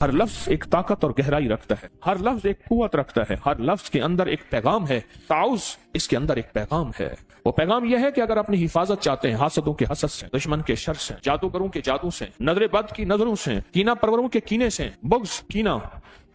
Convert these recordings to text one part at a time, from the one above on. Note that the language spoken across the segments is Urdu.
ہر لفظ ایک طاقت اور گہرائی رکھتا ہے، ہر لفظ ایک قوت رکھتا ہے، ہر لفظ کے اندر ایک پیغام ہے۔ تعوذ اس کے اندر ایک پیغام ہے، وہ پیغام یہ ہے کہ اگر اپنی حفاظت چاہتے ہیں حاسدوں کے حسد سے، دشمن کے شر سے، جادوگروں کے جادو سے، نظر بد کی نظروں سے، کینہ پروروں کے کینے سے، بغض، کینہ،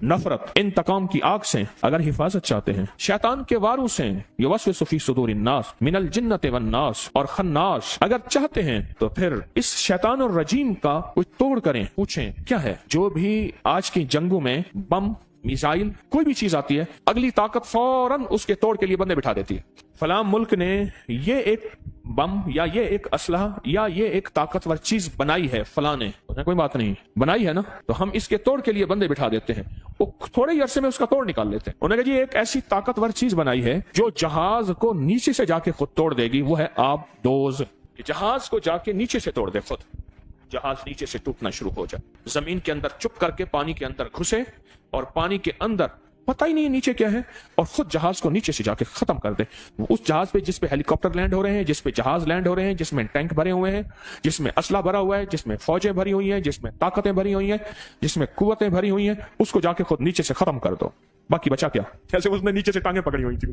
نفرت، انتقام کی آگ سے اگر حفاظت چاہتے ہیں، شیطان کے واروں سے، یوسوس فی صدور الناس من الجنۃ والناس اور خناس اگر چاہتے ہیں، تو پھر اس شیطان الرجیم کا کچھ توڑ کریں۔ پوچھیں کیا ہے؟ جو بھی آج کی جنگوں میں بم، میزائل، کوئی بھی چیز آتی ہے، اگلی طاقت فوراً اس کے توڑ کے لیے بندے بٹھا دیتی ہے۔ فلاں ملک نے یہ ایک بم یا یہ ایک اسلحہ یا یہ ایک طاقتور چیز بنائی ہے، فلاں نے، کوئی بات نہیں بنائی ہے نا، تو ہم اس کے توڑ کے لیے بندے بٹھا دیتے ہیں، وہ تھوڑے ہی عرصے میں اس کا توڑ نکال لیتے ہیں۔ انہوں نے کہا جی ایک ایسی طاقتور چیز بنائی ہے جو جہاز کو نیچے سے جا کے خود توڑ دے گی، وہ ہے آب دوز۔ جہاز کو جا کے نیچے سے توڑ دے، خود جہاز نیچے سے ٹوٹنا شروع ہو جائے، زمین کے اندر چپ کر کے پانی کے اندر گھسے اور پانی کے اندر پتہ ہی نہیں نیچے کیا ہے، اور خود جہاز کو نیچے سے جا کے ختم کر دے۔ اس جہاز پہ جس پہ ہیلی کاپٹر لینڈ ہو رہے ہیں، جس پہ جہاز لینڈ ہو رہے ہیں، جس میں ٹینک بھرے ہوئے ہیں، جس میں اسلحہ بھرا ہوا ہے، جس میں فوجیں بھری ہوئی ہیں، جس میں طاقتیں بھری ہوئی ہیں، جس میں قوتیں بھری ہوئی ہیں، اس کو جا کے خود نیچے سے ختم کر دو، باقی بچا کیا؟ جیسے اس نے نیچے سے ٹانگیں پکڑی ہوئی تھی،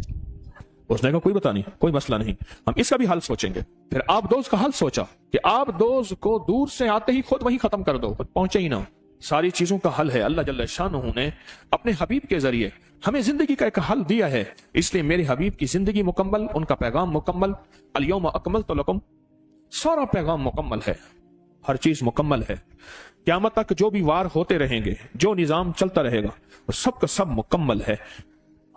اس نے کہا کوئی بتا نہیں، کوئی مسئلہ نہیں، ہم اس کا بھی حل سوچیں گے۔ پھر آب دوز کا حل سوچا کہ آب دوز کو دور سے آتے ہی خود وہیں ختم کر دو، خود پہنچے ہی نہ۔ ساری چیزوں کا حل ہے، اللہ جل شانہ نے اپنے حبیب کے ذریعے ہمیں زندگی کا ایک حل دیا ہے، اس لیے میرے حبیب کی زندگی مکمل، ان کا پیغام مکمل، الیوم اکملت لکم، سارا پیغام مکمل ہے، ہر چیز مکمل ہے۔ قیامت تک جو بھی وار ہوتے رہیں گے، جو نظام چلتا رہے گا، وہ سب کا سب مکمل ہے۔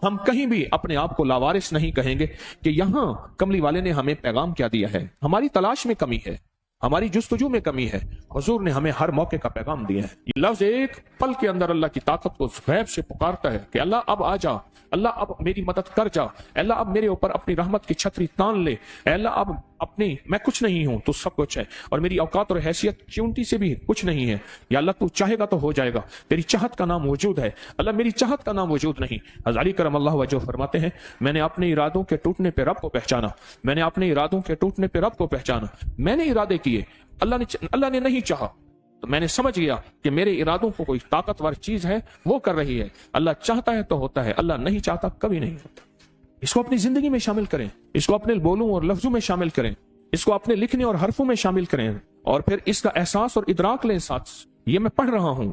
ہم کہیں بھی اپنے آپ کو لاوارث نہیں کہیں گے کہ یہاں کملی والے نے ہمیں پیغام کیا دیا ہے، ہماری تلاش میں کمی ہے، ہماری جستجو میں کمی ہے، حضور نے ہمیں ہر موقع کا پیغام دیا ہے۔ یہ لفظ ایک پل کے اندر اللہ کی طاقت کو غیب سے پکارتا ہے کہ اللہ اب آ جا، اللہ اب میری مدد کر جا، اللہ اب میرے اوپر اپنی رحمت کی چھتری تان لے، اللہ اب اپنی، میں کچھ نہیں ہوں تو سب کچھ ہے، اور میری اوقات اور حیثیت چونٹی سے بھی کچھ نہیں ہے، یا اللہ تو چاہے گا تو ہو جائے گا، تیری چاہت کا نام وجود ہے، اللہ میری چاہت کا نام وجود نہیں۔ ہزاری کرم اللہ وجہ فرماتے ہیں میں نے اپنے ارادوں کے ٹوٹنے پہ رب کو پہچانا، میں نے اپنے ارادوں کے ٹوٹنے پہ رب کو پہچانا، میں نے ارادے کیے، اللہ نے نہیں چاہا، تو میں نے سمجھ گیا کہ میرے ارادوں کو کوئی طاقتور چیز ہے وہ کر رہی ہے، اللہ چاہتا ہے تو ہوتا ہے، اللہ نہیں چاہتا کبھی نہیں ہوتا۔ اس کو اپنی زندگی میں شامل کریں، اس کو اپنے بولوں اور لفظوں میں شامل کریں، اس کو اپنے لکھنے اور حرفوں میں شامل کریں، اور پھر اس کا احساس اور ادراک لیں ساتھ، یہ میں پڑھ رہا ہوں،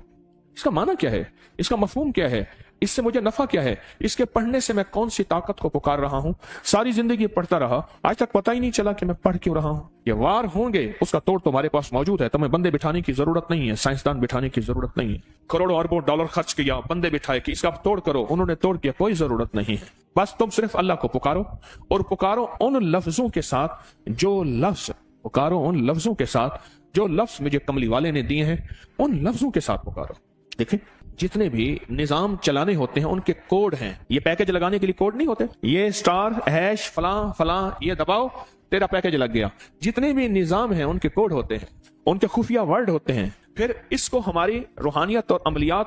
اس کا معنی کیا ہے، اس کا مفہوم کیا ہے، اس سے مجھے نفع کیا ہے، اس کے پڑھنے سے میں کون سی طاقت کو پکار رہا ہوں۔ ساری زندگی پڑھتا رہا، آج تک پتہ ہی نہیں چلا کہ میں پڑھ کیوں رہا ہوں۔ یہ وار ہوں گے، اس کا توڑ تمہارے پاس موجود ہے، تمہیں بندے بٹھانے کی ضرورت نہیں ہے، سائنسدان بٹھانے کی ضرورت نہیں ہے، کروڑوں اربوں ڈالر خرچ کیا، بندے بٹھائے کہ اس کا توڑ کرو، انہوں نے توڑ کیا، کوئی ضرورت نہیں ہے۔ بس تم صرف اللہ کو پکارو، اور پکارو ان لفظوں کے ساتھ جو لفظ، پکارو ان لفظوں کے ساتھ جو لفظ مجھے کملی والے نے دیے ہیں، ان لفظوں کے ساتھ پکارو۔ دیکھیں جتنے بھی نظام چلانے ہوتے ہیں ان کے کوڈ ہیں، یہ پیکج لگانے کے لیے کوڈ نہیں ہوتے، یہ سٹار ہیش فلاں فلاں یہ دباؤ تیرا پیکج لگ گیا، جتنے بھی نظام ہیں ان کے کوڈ ہوتے ہیں، ان کے خفیہ ورڈ ہوتے ہیں۔ پھر اس کو ہماری روحانیت اور عملیات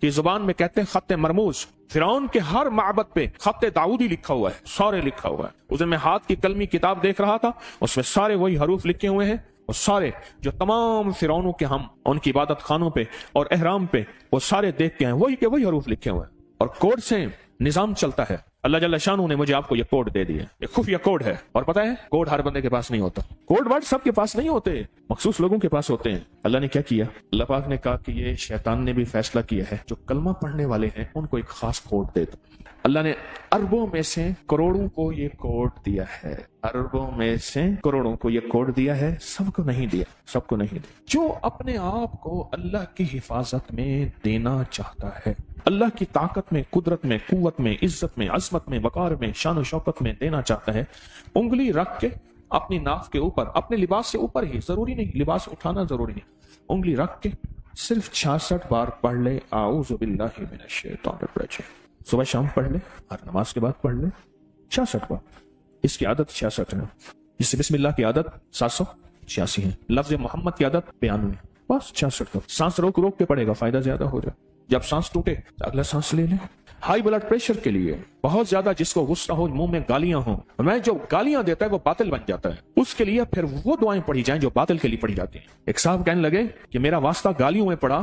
کی زبان میں کہتے ہیں خط مرموز۔ فرعون کے ہر معبد پہ خط داؤدی لکھا ہوا ہے، سارے لکھا ہوا ہے۔ اس دن میں ہاتھ کی قلمی کتاب دیکھ رہا تھا، اس میں سارے وہی حروف لکھے ہوئے ہیں، اور سارے جو تمام فرعونوں کے ہم ان کی عبادت خانوں پہ اور احرام پہ وہ سارے دیکھ کے ہیں، وہی کے وہی حروف لکھے ہوئے ہیں، اور کوڈ سے نظام چلتا ہے۔ اللہ جل شانہ نے مجھے آپ کو یہ کوڈ دے دیا، یہ خفیہ کوڈ ہے، اور پتہ ہے کوڈ ہر بندے کے پاس نہیں ہوتا، کوڈ ورڈ سب کے پاس نہیں ہوتے، مخصوص لوگوں کے پاس ہوتے ہیں۔ اللہ نے کیا کیا؟ اللہ پاک نے کہا کہ یہ شیطان نے بھی فیصلہ کیا ہے جو کلمہ پڑھنے والے ہیں ان کو ایک خاص کوڈ دے دو۔ اللہ نے اربوں میں سے کروڑوں کو یہ کوڈ دیا ہے، اربوں میں سے کروڑوں کو یہ کوڈ دیا ہے، سب کو نہیں دیا، سب کو نہیں دیا۔ جو اپنے آپ کو اللہ کی حفاظت میں دینا چاہتا ہے، اللہ کی طاقت میں، قدرت میں، قوت میں، عزت میں، عظمت میں، وقار میں، شان و شوکت میں دینا چاہتا ہے، انگلی رکھ کے اپنی ناف کے اوپر، اپنے لباس سے اوپر ہی، ضروری نہیں لباس اٹھانا ضروری نہیں، انگلی رکھ کے صرف 66 بار پڑھ لے اعوذ باللہ من الشیطان الرجیم۔ صبح شام پڑھ لے، ہر نماز کے بعد پڑھ لے 66 بار۔ اس کی عادت 66 ہے، جس سے بسم اللہ کی عادت 786 ہے، لفظ محمد کی عادت 92، بس 66 بار۔ سانس روک روک کے پڑے گا، فائدہ زیادہ ہو جائے۔ جب سانس ٹوٹے تو اگلا سانس لے لیں۔ ہائی بلڈ پریشر کے لیے بہت زیادہ جس کو غصہ ہو، منہ میں گالیاں ہوں، میں جو گالیاں دیتا ہے وہ باطل بن جاتا ہے، اس کے لیے پھر وہ دعائیں پڑھی جائیں جو باطل کے لیے پڑھی جاتی ہیں۔ ایک صاحب کہنے لگے کہ میرا واسطہ گالیوں میں پڑا